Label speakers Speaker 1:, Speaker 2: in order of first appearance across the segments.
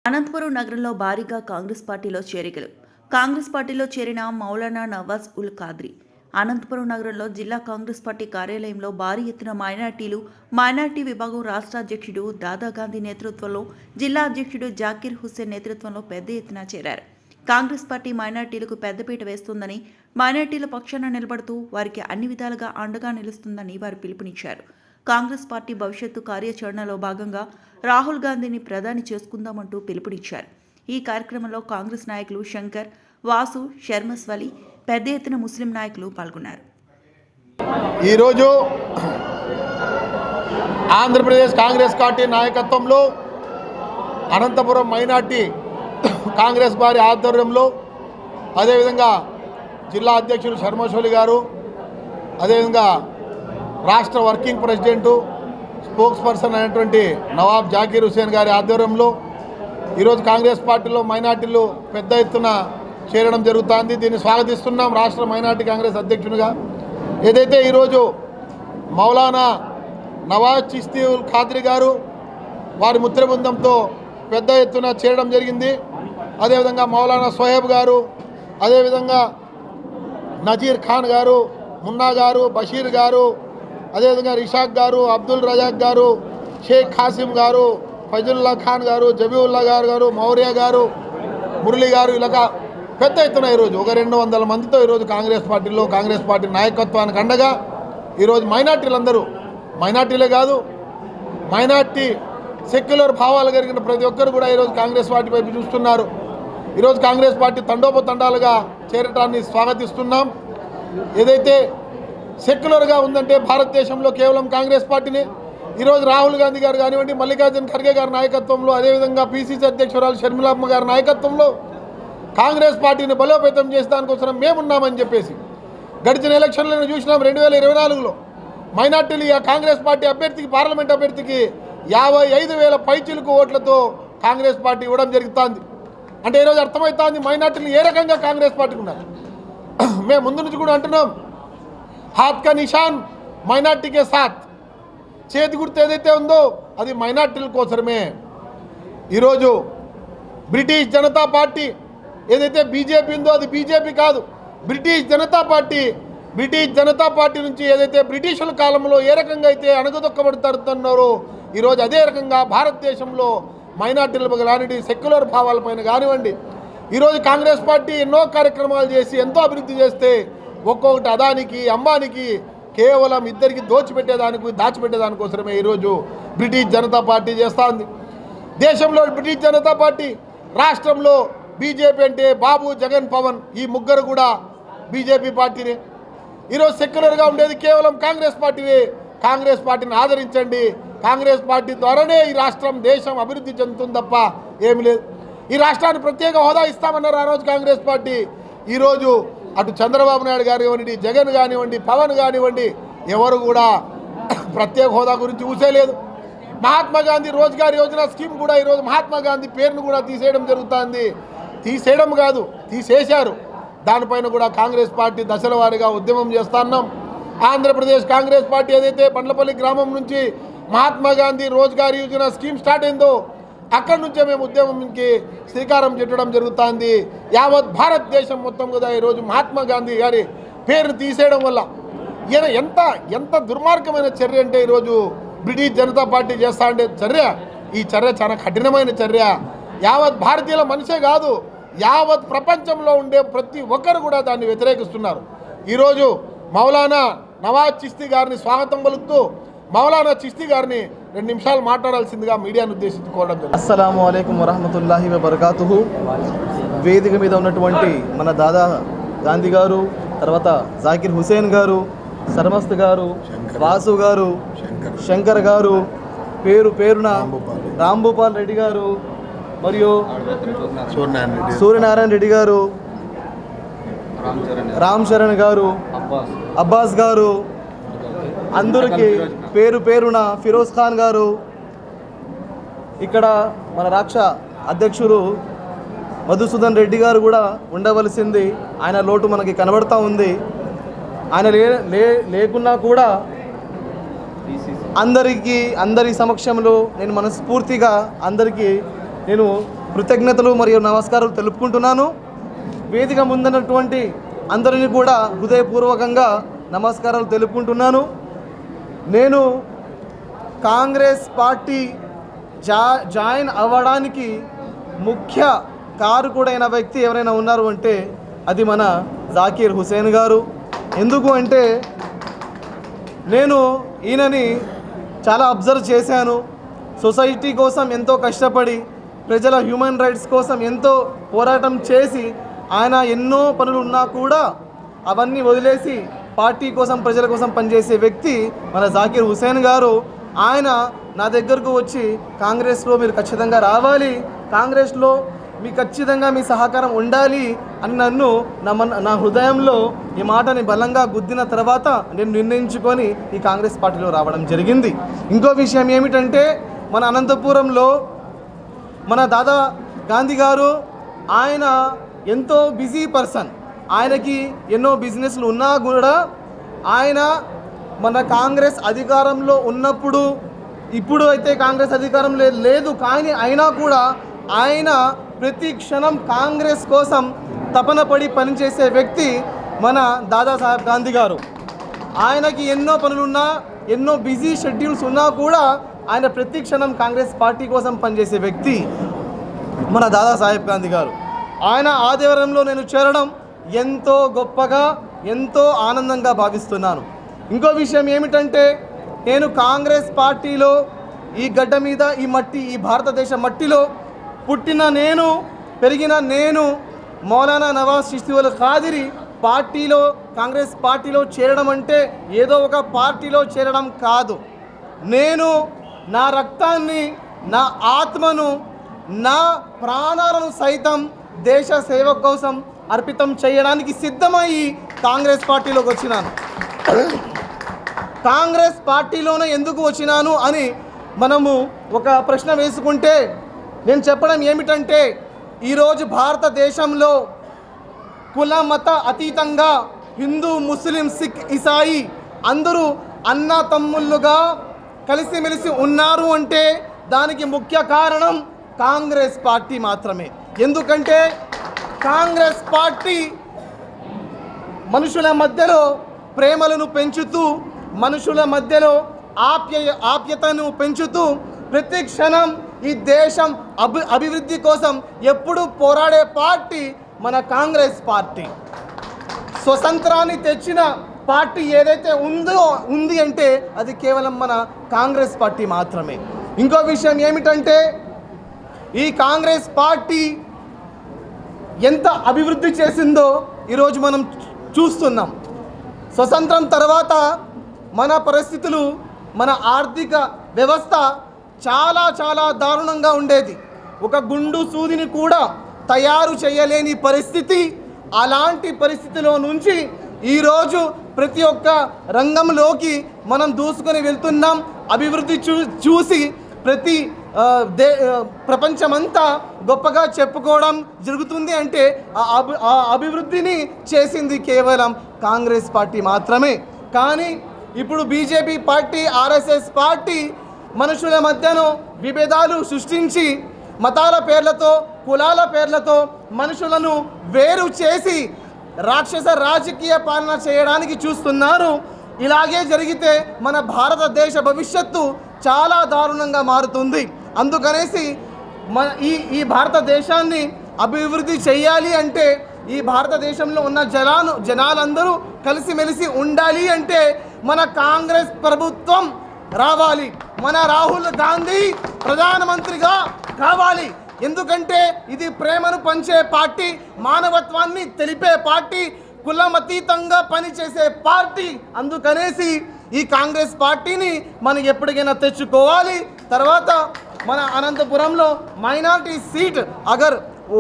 Speaker 1: అనంతపురం నగరంలో భారీగా కాంగ్రెస్ పార్టీలో చేరికలు. కాంగ్రెస్ పార్టీలో చేరిన మౌలానా నవాజ్ ఉల్ ఖాద్రీ. అనంతపురం నగరంలో జిల్లా కాంగ్రెస్ పార్టీ కార్యాలయంలో భారీ ఎత్తున మైనార్టీ విభాగం రాష్ట్ర అధ్యక్షుడు దాదాగాంధీ నేతృత్వంలో, జిల్లా అధ్యక్షుడు జాకీర్ హుస్సేన్ నేతృత్వంలో పెద్ద ఎత్తున చేరారు. కాంగ్రెస్ పార్టీ మైనార్టీలకు పెద్దపీట వేస్తుందని, మైనార్టీల పక్షాన నిలబడుతూ వారికి అన్ని విధాలుగా అండగా నిలుస్తుందని వారు పిలుపునిచ్చారు. కాంగ్రెస్ పార్టీ భవిష్యత్తు కార్యాచరణలో భాగంగా రాహుల్ గాంధీని ప్రధాని చేసుకుందామంటూ పిలుపునిచ్చారు. ఈ కార్యక్రమంలో కాంగ్రెస్ నాయకులు శంకర్, వాసు, శర్మస్వలి, పెద్ద ఎత్తున ముస్లిం నాయకులు పాల్గొన్నారు.
Speaker 2: ఈరోజు ఆంధ్రప్రదేశ్ కాంగ్రెస్ పార్టీ నాయకత్వంలో అనంతపురం మైనార్టీ కాంగ్రెస్ వారి ఆధ్వర్యంలో, అదేవిధంగా జిల్లా అధ్యక్షులు శర్మస్వలి గారు, అదేవిధంగా రాష్ట్ర వర్కింగ్ ప్రెసిడెంటు, స్పోక్స్ పర్సన్ అయినటువంటి నవాబ్ జాకీర్ హుస్సేన్ గారి ఆధ్వర్యంలో ఈరోజు కాంగ్రెస్ పార్టీలో మైనార్టీలు పెద్ద ఎత్తున చేరడం జరుగుతుంది. దీన్ని స్వాగతిస్తున్నాం రాష్ట్ర మైనార్టీ కాంగ్రెస్ అధ్యక్షునిగా. ఏదైతే ఈరోజు మౌలానా నవాజ్ చిస్తీ ఉల్ ఖాద్రీ గారు వారి ముద్ర బృందంతో పెద్ద ఎత్తున చేరడం జరిగింది. అదేవిధంగా మౌలానా సోహెబ్ గారు, అదేవిధంగా నజీర్ ఖాన్ గారు, మున్నా గారు, బషీర్ గారు, అదేవిధంగా రిషాక్ గారు, అబ్దుల్ రజాక్ గారు, షేక్ ఖాసిం గారు, ఫజుల్లా ఖాన్ గారు, జబీవుల్లా గారు, మౌర్య గారు, మురళి గారు, ఇలాగ పెద్ద ఎత్తున ఈరోజు 200 మందితో ఈరోజు కాంగ్రెస్ పార్టీలో కాంగ్రెస్ పార్టీ నాయకత్వానికి అండగా ఈరోజు మైనార్టీలందరూ, మైనార్టీలే కాదు మైనార్టీ సెక్యులర్ భావాలు కలిగిన ప్రతి ఒక్కరు కూడా ఈరోజు కాంగ్రెస్ పార్టీ వైపు చూస్తున్నారు. ఈరోజు కాంగ్రెస్ పార్టీ తండోపతండాలుగా చేరటాన్ని స్వాగతిస్తున్నాం. ఏదైతే సెక్యులర్గా ఉందంటే భారతదేశంలో కేవలం కాంగ్రెస్ పార్టీనే. ఈరోజు రాహుల్ గాంధీ గారు కానివ్వండి, మల్లికార్జున ఖర్గే గారి నాయకత్వంలో, అదేవిధంగా పిసిసి అధ్యక్షురాలు షర్మిలమ్మ గారి నాయకత్వంలో కాంగ్రెస్ పార్టీని బలోపేతం చేసే దానికోసం మేమున్నామని చెప్పేసి గడిచిన ఎలక్షన్లను చూసినాం. 2024లో మైనార్టీలు ఆ కాంగ్రెస్ పార్టీ అభ్యర్థికి, పార్లమెంట్ అభ్యర్థికి 55,000 పైచిలుకు ఓట్లతో కాంగ్రెస్ పార్టీ ఇవ్వడం జరుగుతుంది. అంటే ఈరోజు అర్థమవుతుంది మైనార్టీలు ఏ రకంగా కాంగ్రెస్ పార్టీకి ఉన్నారు. మేము ముందు నుంచి కూడా అంటున్నాం, హాత్ కా నిషాన్ మైనార్టీకే సాత్. చేతి గుర్తు ఏదైతే ఉందో అది మైనార్టీల కోసమే. ఈరోజు బ్రిటిష్ జనతా పార్టీ ఏదైతే బీజేపీ ఉందో అది బీజేపీ కాదు, British Janata party. British Janata party నుంచి ఏదైతే బ్రిటిషుల కాలంలో ఏ రకంగా అయితే అణగదొక్కబడుతున్నారో ఈరోజు అదే రకంగా భారతదేశంలో మైనార్టీల కానివ్వండి, సెక్యులర్ భావాలపైన కానివ్వండి, ఈరోజు కాంగ్రెస్ పార్టీ ఎన్నో కార్యక్రమాలు చేసి ఎంతో అభివృద్ధి చేస్తే ఒక్కొక్కటి అదానికి, అంబానికి కేవలం ఇద్దరికి దాచిపెట్టేదానికోసమే ఈరోజు బ్రిటిష్ జనతా పార్టీ చేస్తుంది. దేశంలో బ్రిటిష్ జనతా పార్టీ, రాష్ట్రంలో బీజేపీ అంటే బాబు, జగన్, పవన్, ఈ ముగ్గురు కూడా బీజేపీ పార్టీనే. ఈరోజు సెక్యులర్గా ఉండేది కేవలం కాంగ్రెస్ పార్టీనే. కాంగ్రెస్ పార్టీని ఆదరించండి. కాంగ్రెస్ పార్టీ ద్వారానే ఈ రాష్ట్రం, దేశం అభివృద్ధి చెందుతుంది తప్ప ఏమి లేదు. ఈ రాష్ట్రాన్ని ప్రత్యేక హోదా ఇస్తామన్నారు ఆ రోజు కాంగ్రెస్ పార్టీ. ఈరోజు అటు చంద్రబాబు నాయుడు కానివ్వండి, జగన్ కానివ్వండి, పవన్ కానివ్వండి, ఎవరు కూడా ప్రత్యేక హోదా గురించి ఊసేలేదు. మహాత్మా గాంధీ రోజ్గార్ యోజన స్కీమ్ కూడా ఈరోజు మహాత్మా గాంధీ పేరును కూడా తీసేయడం జరుగుతుంది. తీసేయడం కాదు, తీసేశారు. దానిపైన కూడా కాంగ్రెస్ పార్టీ దశల వారీగా ఉద్యమం చేస్తున్నాం. ఆంధ్రప్రదేశ్ కాంగ్రెస్ పార్టీ ఏదైతే బండ్లపల్లి గ్రామం నుంచి మహాత్మా గాంధీ రోజ్గార్ యోజన స్కీమ్ స్టార్ట్ అయిందో అక్కడి నుంచే మేము ఉద్యమంకి శ్రీకారం చుట్టడం జరుగుతుంది. యావత్ భారతదేశం మొత్తం కూడా ఈరోజు మహాత్మా గాంధీ గారి పేరు తీసేయడం వల్ల ఈయన ఎంత దుర్మార్గమైన చర్య అంటే ఈరోజు బ్రిటిష్ జనతా పార్టీ చేస్తా ఉండే చర్య, ఈ చర్య చాలా కఠినమైన చర్య. యావత్ భారతీయుల మనిషే కాదు, యావత్ ప్రపంచంలో ఉండే ప్రతి ఒక్కరు కూడా దాన్ని వ్యతిరేకిస్తున్నారు. ఈరోజు మౌలానా నవాజ్ చిస్తీ గారిని స్వాగతం పలుకుతూ మౌలానా చిస్తీ గారిని 2 నిమిషాలు మాట్లాడాల్సిందిగా మీడియాను ఉద్దేశించి కోరడం జరిగింది.
Speaker 3: అస్సలాము అలైకుం వరహమతుల్లాహి వబరకాతుహు. వేదిక మీద ఉన్నటువంటి మన దాదా గాంధీ గారు, తర్వాత జాకీర్ హుస్సేన్ గారు, సర్మస్త్ గారు, వాసు గారు, శంకర్ గారు, పేరున రాంభూపాల్ రెడ్డి గారు, మరియు సూర్యనారాయణ రెడ్డి గారు, రామ్ చరణ్ గారు, అబ్బాస్ గారు, అందరికీ పేరున ఫిరోజ్ ఖాన్ గారు, ఇక్కడ మన రాష్ట్ర అధ్యక్షులు మధుసూదన్ రెడ్డి గారు కూడా ఉండవలసింది. ఆయన లోటు మనకి కనబడుతూ ఉంది. ఆయన లేకున్నా కూడా అందరి సమక్షంలో నేను మనస్ఫూర్తిగా అందరికీ నేను కృతజ్ఞతలు మరియు నమస్కారాలు తెలుపుకుంటున్నాను. వేదిక ముందున్నటువంటి అందరినీ కూడా హృదయపూర్వకంగా నమస్కారాలు తెలుపుకుంటున్నాను. నేను కాంగ్రెస్ పార్టీ జాయిన్ అవ్వడానికి ముఖ్య కారకుడైన వ్యక్తి ఎవరైనా ఉన్నారు అంటే అది మన జాకీర్ హుసేన్ గారు. ఎందుకు అంటే నేను ఈయనని చాలా అబ్జర్వ్ చేశాను. సొసైటీ కోసం ఎంతో కష్టపడి ప్రజల హ్యూమన్ రైట్స్ కోసం ఎంతో పోరాటం చేసి ఆయన ఎన్నో పనులు ఉన్నా కూడా అవన్నీ వదిలేసి పార్టీ కోసం ప్రజల కోసం పనిచేసే వ్యక్తి మన జాకీర్ హుసేన్ గారు. ఆయన నా దగ్గరకు వచ్చి కాంగ్రెస్లో మీరు ఖచ్చితంగా రావాలి, కాంగ్రెస్లో మీ ఖచ్చితంగా మీ సహకారం ఉండాలి అని నన్ను నా హృదయంలో ఈ మాటని బలంగా గుద్దిన తర్వాత నేను నిర్ణయించుకొని ఈ కాంగ్రెస్ పార్టీలో రావడం జరిగింది. ఇంకో విషయం ఏమిటంటే మన అనంతపురంలో మన దాదా గాంధీ గారు ఆయన ఎంతో బిజీ పర్సన్. ఆయనకి ఎన్నో బిజినెస్లు ఉన్నా కూడా ఆయన మన కాంగ్రెస్ అధికారంలో ఉన్నప్పుడు, ఇప్పుడు అయితే కాంగ్రెస్ అధికారం లేదు కానీ అయినా కూడా ఆయన ప్రతి క్షణం కాంగ్రెస్ కోసం తపన పడి పనిచేసే వ్యక్తి మన దాదాసాహెబ్ గాంధీ గారు. ఆయనకి ఎన్నో పనులున్నా, ఎన్నో బిజీ షెడ్యూల్స్ ఉన్నా కూడా ఆయన ప్రతి క్షణం కాంగ్రెస్ పార్టీ కోసం పనిచేసే వ్యక్తి మన దాదాసాహెబ్ గాంధీ గారు. ఆయన ఆధ్వర్యంలో నేను చేరడం ఎంతో గొప్పగా, ఎంతో ఆనందంగా భావిస్తున్నాను. ఇంకో విషయం ఏమిటంటే నేను కాంగ్రెస్ పార్టీలో ఈ గడ్డ మీద ఈ భారతదేశ మట్టిలో పుట్టిన నేను, పెరిగిన నేను మౌలానా నవాజ్ చిష్తి ఖాదిరి పార్టీలో, కాంగ్రెస్ పార్టీలో చేరడం అంటే ఏదో ఒక పార్టీలో చేరడం కాదు. నేను నా రక్తాన్ని, నా ఆత్మను, నా ప్రాణాలను సైతం దేశ సేవ కోసం అర్పితం చేయడానికి సిద్ధమయ్యి కాంగ్రెస్ పార్టీలోకి వచ్చినాను. కాంగ్రెస్ పార్టీలోనే ఎందుకు వచ్చినాను అని మనము ఒక ప్రశ్న వేసుకుంటే నేను చెప్పడం ఏమిటంటే ఈరోజు భారతదేశంలో కుల మత అతీతంగా హిందూ, ముస్లిం, సిక్, ఇసాయి అందరూ అన్న తమ్ముళ్ళుగా కలిసిమెలిసి ఉన్నారు అంటే దానికి ముఖ్య కారణం కాంగ్రెస్ పార్టీ మాత్రమే. ఎందుకంటే కాంగ్రెస్ పార్టీ మనుషుల మధ్యలో ప్రేమలను పెంచుతూ, మనుషుల మధ్యలో ఆప్యతను పెంచుతూ ప్రతి క్షణం ఈ దేశం అభివృద్ధి కోసం ఎప్పుడు పోరాడే పార్టీ మన కాంగ్రెస్ పార్టీ. స్వతంత్రాన్ని తెచ్చిన పార్టీ ఏదైతే ఉంది అంటే అది కేవలం మన కాంగ్రెస్ పార్టీ మాత్రమే. ఇంకో విషయం ఏమిటంటే ఈ కాంగ్రెస్ పార్టీ ఎంత అభివృద్ధి చేసిందో ఈరోజు మనం చూస్తున్నాం. స్వతంత్రం తర్వాత మన పరిస్థితులు, మన ఆర్థిక వ్యవస్థ చాలా చాలా దారుణంగా ఉండేది. ఒక గుండు సూదిని కూడా తయారు చేయలేని పరిస్థితి. అలాంటి పరిస్థితిలో నుంచి ఈరోజు ప్రతి ఒక్క రంగంలోకి మనం దూసుకొని వెళ్తున్నాం. అభివృద్ధి చూసి ప్రతి ప్రపంచమంతా గొప్పగా చెప్పుకోవడం జరుగుతుంది అంటే ఆ అభివృద్ధిని చేసింది కేవలం కాంగ్రెస్ పార్టీ మాత్రమే. కానీ ఇప్పుడు బీజేపీ పార్టీ, ఆర్ఎస్ఎస్ పార్టీ మనుషుల మధ్యను విభేదాలు సృష్టించి మతాల పేర్లతో, కులాల పేర్లతో మనుషులను వేరు చేసి రాక్షస రాజకీయ పాలన చేయడానికి చూస్తున్నారు. ఇలాగే జరిగితే మన భారతదేశ భవిష్యత్తు చాలా దారుణంగా మారుతుంది. అందుకనేసి ఈ భారతదేశాన్ని అభివృద్ధి చేయాలి అంటే, ఈ భారతదేశంలో ఉన్న జనాలందరూ కలిసిమెలిసి ఉండాలి అంటే మన కాంగ్రెస్ ప్రభుత్వం రావాలి, మన రాహుల్ గాంధీ ప్రధానమంత్రిగా కావాలి. ఎందుకంటే ఇది ప్రేమను పంచే పార్టీ, మానవత్వాన్ని తెలిపే పార్టీ, కులమతీతంగా పనిచేసే పార్టీ. అందుకనేసి ఈ కాంగ్రెస్ పార్టీని మనం ఎప్పటికైనా తెచ్చుకోవాలి. తర్వాత మన అనంతపురంలో మైనారిటీ సీట్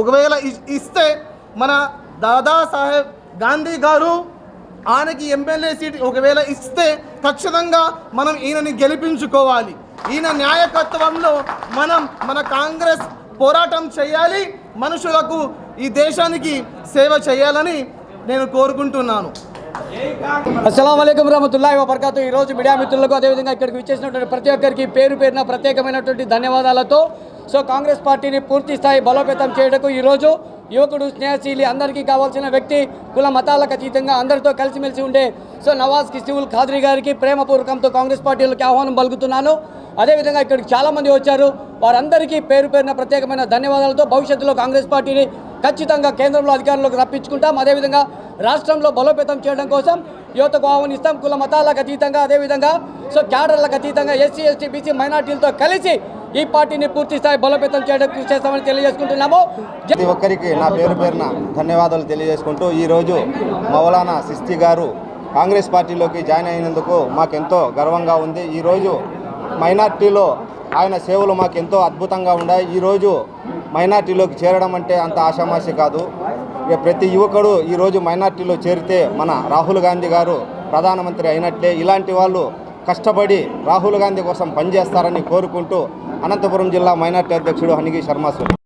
Speaker 3: ఒకవేళ ఇస్తే మన దాదాసాహెబ్ గాంధీ గారు ఆయనకి ఎమ్మెల్యే సీట్ ఒకవేళ ఇస్తే ఖచ్చితంగా మనం ఈయనని గెలిపించుకోవాలి. ఈయన నాయకత్వంలో మన కాంగ్రెస్ పోరాటం చేయాలి, మనుషులకు, ఈ దేశానికి సేవ చేయాలని నేను కోరుకుంటున్నాను.
Speaker 4: అస్సలాము అలైకుం రహమతుల్లాహి వబర్కాతు. ఈరోజు మీడియా మిత్రులకు అదేవిధంగా ఇక్కడికి విచ్చేసినటువంటి ప్రతి ఒక్కరికి పేరు పేరున ప్రత్యేకమైనటువంటి ధన్యవాదాలతో కాంగ్రెస్ పార్టీని పూర్తి స్థాయి బలోపేతం చేయడానికి ఈరోజు యువకుడు స్నేహశీలి అందరికీ కావాల్సిన వ్యక్తి కుల మతాలకు అతీతంగా అందరితో కలిసిమెలిసి ఉండే నవాజ్ కిస్టివుల్ ఖాద్రీ గారికి ప్రేమపూర్వకంతో కాంగ్రెస్ పార్టీలోకి ఆహ్వానం పలుకుతున్నాను. అదేవిధంగా ఇక్కడికి చాలామంది వచ్చారు, వారందరికీ పేరు పేరున ప్రత్యేకమైన ధన్యవాదాలతో భవిష్యత్తులో కాంగ్రెస్ పార్టీని ఖచ్చితంగా కేంద్రంలో అధికారంలోకి రప్పించుకుంటాం. అదేవిధంగా రాష్ట్రంలో బలోపేతం చేయడం కోసం యువతకు ఆహ్వానిస్తాం. కుల మతాలకు అతీతంగా అదేవిధంగా క్యాడర్లకు అతీతంగా ఎస్సీ ఎస్టీ బీసీ మైనార్టీలతో కలిసి ఈ పార్టీని పూర్తి స్థాయి బలోపేతం చేయడం కృషి చేస్తామని తెలియజేసుకుంటున్నాము.
Speaker 5: ప్రతి ఒక్కరికి నా పేరు పేరున ధన్యవాదాలు తెలియజేసుకుంటూ ఈరోజు మౌలానా సిస్తి గారు కాంగ్రెస్ పార్టీలోకి జాయిన్ అయినందుకు మాకెంతో గర్వంగా ఉంది. ఈరోజు మైనార్టీలో ఆయన సేవలు మాకెంతో అద్భుతంగా ఉన్నాయి. ఈరోజు మైనార్టీలోకి చేరడం అంటే అంత ఆషామాషి కాదు. ప్రతి యువకుడు ఈరోజు మైనార్టీలో చేరితే మన రాహుల్ గాంధీ గారు ప్రధానమంత్రి అయినట్లే. ఇలాంటి వాళ్ళు కష్టపడి రాహుల్ గాంధీ కోసం పనిచేస్తారని కోరుకుంటూ అనంతపురం జిల్లా మైనార్టీ అధ్యక్షుడు హనిగి శర్మ.